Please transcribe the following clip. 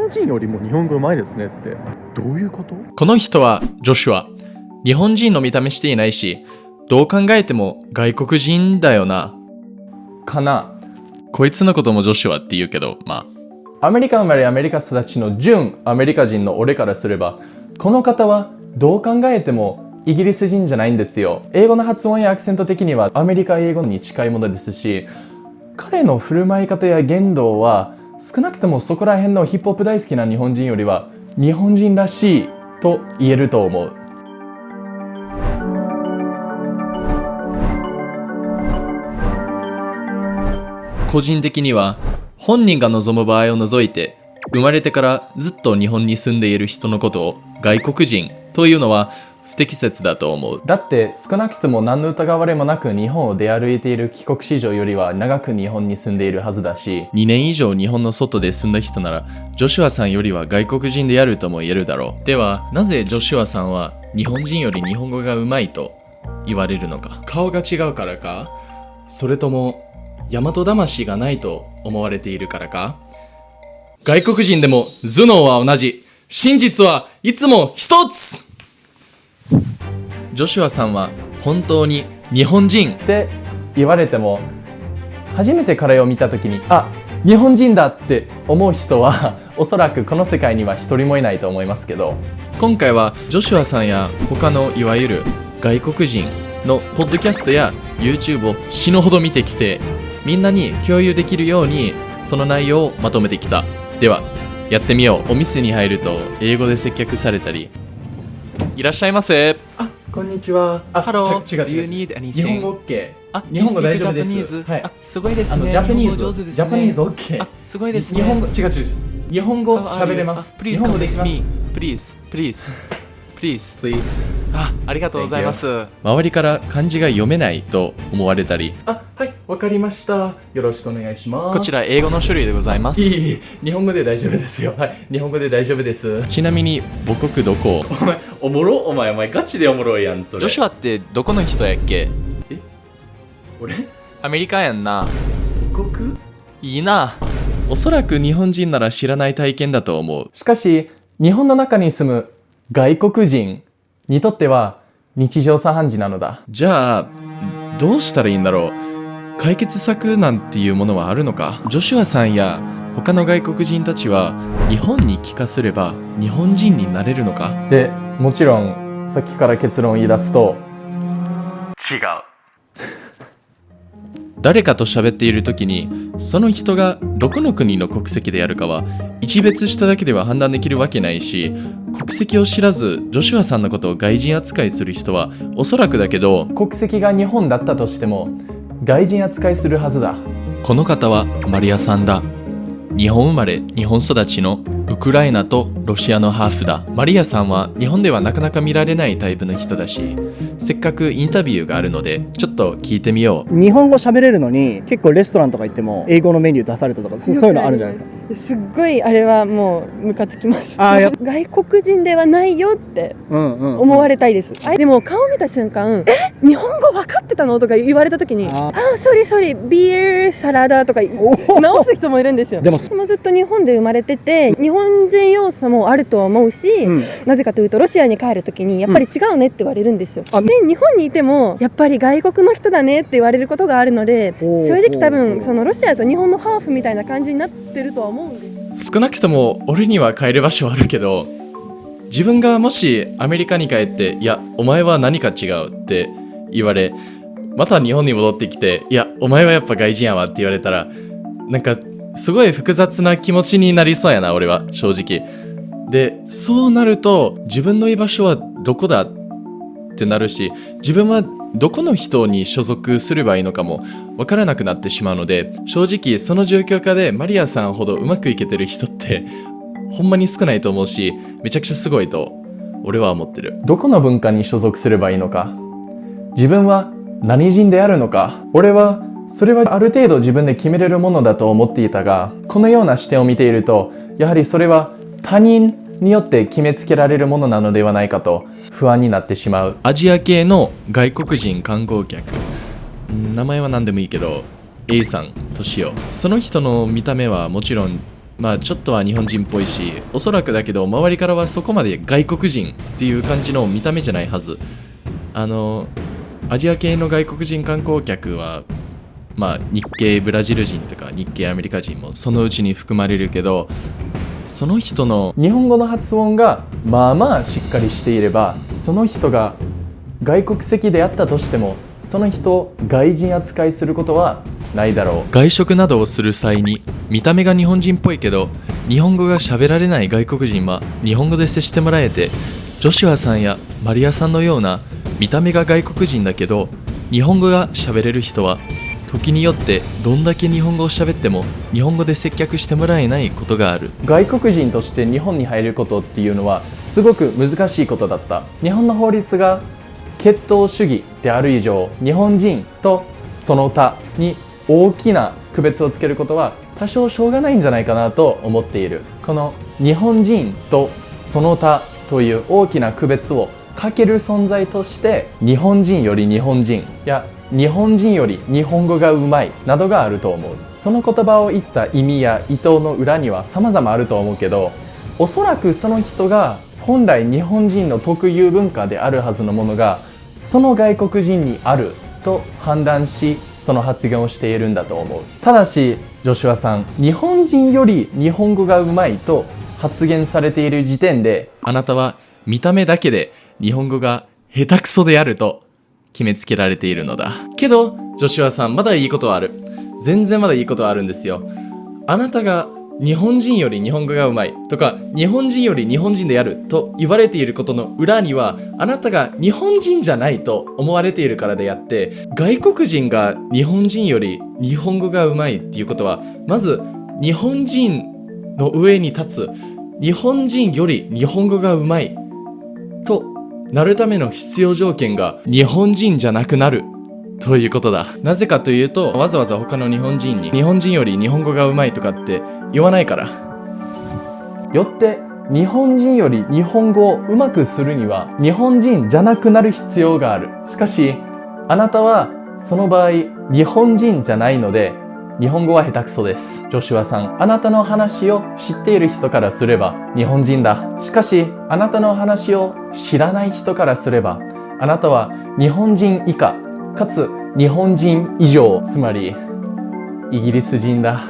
本人よりも日本語うまいですねってどういうこと？この人はジョシュア。日本人の見た目していないし、どう考えても外国人だよな。かな。こいつのこともジョシュアって言うけど、まあ。アメリカ生まれアメリカ育ちの純アメリカ人の俺からすれば、この方はどう考えてもイギリス人じゃないんですよ。英語の発音やアクセント的にはアメリカ英語に近いものですし、彼の振る舞い方や言動は少なくともそこら辺のヒップホップ大好きな日本人よりは日本人らしいと言えると思う。個人的には本人が望む場合を除いて生まれてからずっと日本に住んでいる人のことを外国人というのは不適切だと思う。だって少なくとも何の疑われもなく日本を出歩いている帰国子女よりは長く日本に住んでいるはずだし、2年以上日本の外で住んだ人ならジョシュアさんよりは外国人であるとも言えるだろう。ではなぜジョシュアさんは日本人より日本語がうまいと言われるのか。顔が違うからか、それとも大和魂がないと思われているからか。外国人でも頭脳は同じ。真実はいつも一つ。ジョシュアさんは本当に日本人って言われても、初めて彼を見た時に日本人だって思う人はおそらくこの世界には一人もいないと思いますけど、今回はジョシュアさんや他のいわゆる外国人のポッドキャストや YouTube を死ぬほど見てきて、みんなに共有できるようにその内容をまとめてきた。ではやってみよう。お店に入ると英語で接客されたり、いらっしゃいませ。こんにちは。ハロー。違う。 Do you need anything? 日本語 OK。日 You 本語 speak 大丈夫です。 Japanese? はい。すごいですね。ジャパニーズ。日本語上手ですね。ジャパニーズ OK。すごいですね。日本語違う。日本語喋れます。 Please 日本語 come でき with ます。 me. Please. Please。ありがとうございます。周りから漢字が読めないと思われたり、はい、わかりました。よろしくお願いします。こちら英語の種類でございます。いい。日本語で大丈夫ですよ。はい、日本語で大丈夫です。ちなみに母国どこ？お前おもろ？お前ガチでおもろいやんそれ。ジョシュアってどこの人やっけ？俺？アメリカやんな。母国？いいな。おそらく日本人なら知らない体験だと思う。しかし日本の中に住む外国人にとっては日常茶飯事なのだ。じゃあどうしたらいいんだろう。解決策なんていうものはあるのか。ジョシュアさんや他の外国人たちは日本に帰化すれば日本人になれるのか。でもちろんさっきから結論を言い出すと違う。誰かと喋っている時にその人がどこの国の国籍であるかは一別しただけでは判断できるわけないし、国籍を知らずジョシュアさんのことを外人扱いする人はおそらくだけど国籍が日本だったとしても外人扱いするはずだ。この方はマリアさんだ。日本生まれ日本育ちのウクライナとロシアのハーフだ。マリアさんは日本ではなかなか見られないタイプの人だし、せっかくインタビューがあるのでちょっと聞いてみよう。日本語喋れるのに結構レストランとか行っても英語のメニュー出されたとかそういうのあるんじゃないですか。すっごいあれはもうムカつきます。外国人ではないよって思われたいです。でも顔見た瞬間日本語分かってたのとか言われた時にソリビールサラダとか直す人もいるんですよ。でもずっと日本で生まれてて日本人要素もあると思うし、なぜかというとロシアに帰る時にやっぱり違うねって言われるんですよ。で日本にいてもやっぱり外国の人だねって言われることがあるので、正直多分そのロシアと日本のハーフみたいな感じになってるとは思うんです。少なくとも俺には帰る場所はあるけど、自分がもしアメリカに帰っていやお前は何か違うって言われ、また日本に戻ってきていやお前はやっぱ外人やわって言われたら、なんかすごい複雑な気持ちになりそうやな俺は正直。でそうなると自分の居場所はどこだってなるし、自分はどこの人に所属すればいいのかも分からなくなってしまうので、正直その状況下でマリアさんほどうまくいけてる人ってほんまに少ないと思うし、めちゃくちゃすごいと俺は思ってる。どこの文化に所属すればいいのか、自分は何人であるのか、俺はそれはある程度自分で決めれるものだと思っていたが、このような視点を見ているとやはりそれは他人によって決めつけられるものなのではないかと不安になってしまう。アジア系の外国人観光客、名前は何でもいいけど A さん、トシオ、その人の見た目はもちろんまあちょっとは日本人っぽいし、おそらくだけど周りからはそこまで外国人っていう感じの見た目じゃないはず。アジア系の外国人観光客はまあ日系ブラジル人とか日系アメリカ人もそのうちに含まれるけど、その人の日本語の発音がまあまあしっかりしていれば、その人が外国籍であったとしてもその人を外人扱いすることはないだろう。外食などをする際に見た目が日本人っぽいけど日本語が喋られない外国人は日本語で接してもらえて、ジョシュアさんやマリアさんのような見た目が外国人だけど日本語が喋れる人は時によってどんだけ日本語を喋っても日本語で接客してもらえないことがある。外国人として日本に入ることっていうのはすごく難しいことだった。日本の法律が血統主義である以上、日本人とその他に大きな区別をつけることは多少しょうがないんじゃないかなと思っている。この日本人とその他という大きな区別をかける存在として日本人より日本人や日本人より日本語がうまいなどがあると思う。その言葉を言った意味や意図の裏には様々あると思うけど、おそらくその人が本来日本人の特有文化であるはずのものがその外国人にあると判断しその発言をしているんだと思う。ただしジョシュアさん、日本人より日本語がうまいと発言されている時点であなたは見た目だけで日本語が下手くそであると決めつけられているのだ。けどジョシュアさん、まだいいことはある。全然まだいいことはあるんですよ。あなたが日本人より日本語がうまいとか日本人より日本人であると言われていることの裏には、あなたが日本人じゃないと思われているからであって、外国人が日本人より日本語がうまいっていうことは、まず日本人の上に立つ日本人より日本語がうまいとなるための必要条件が日本人じゃなくなるということだ。なぜかというと、わざわざ他の日本人に日本人より日本語がうまいとかって言わないから。よって日本人より日本語をうまくするには日本人じゃなくなる必要がある。しかしあなたはその場合日本人じゃないので日本語は下手くそです。ジョシュアさん、あなたの話を知っている人からすれば日本人だ。しかしあなたの話を知らない人からすればあなたは日本人以下かつ日本人以上、つまりイギリス人だ。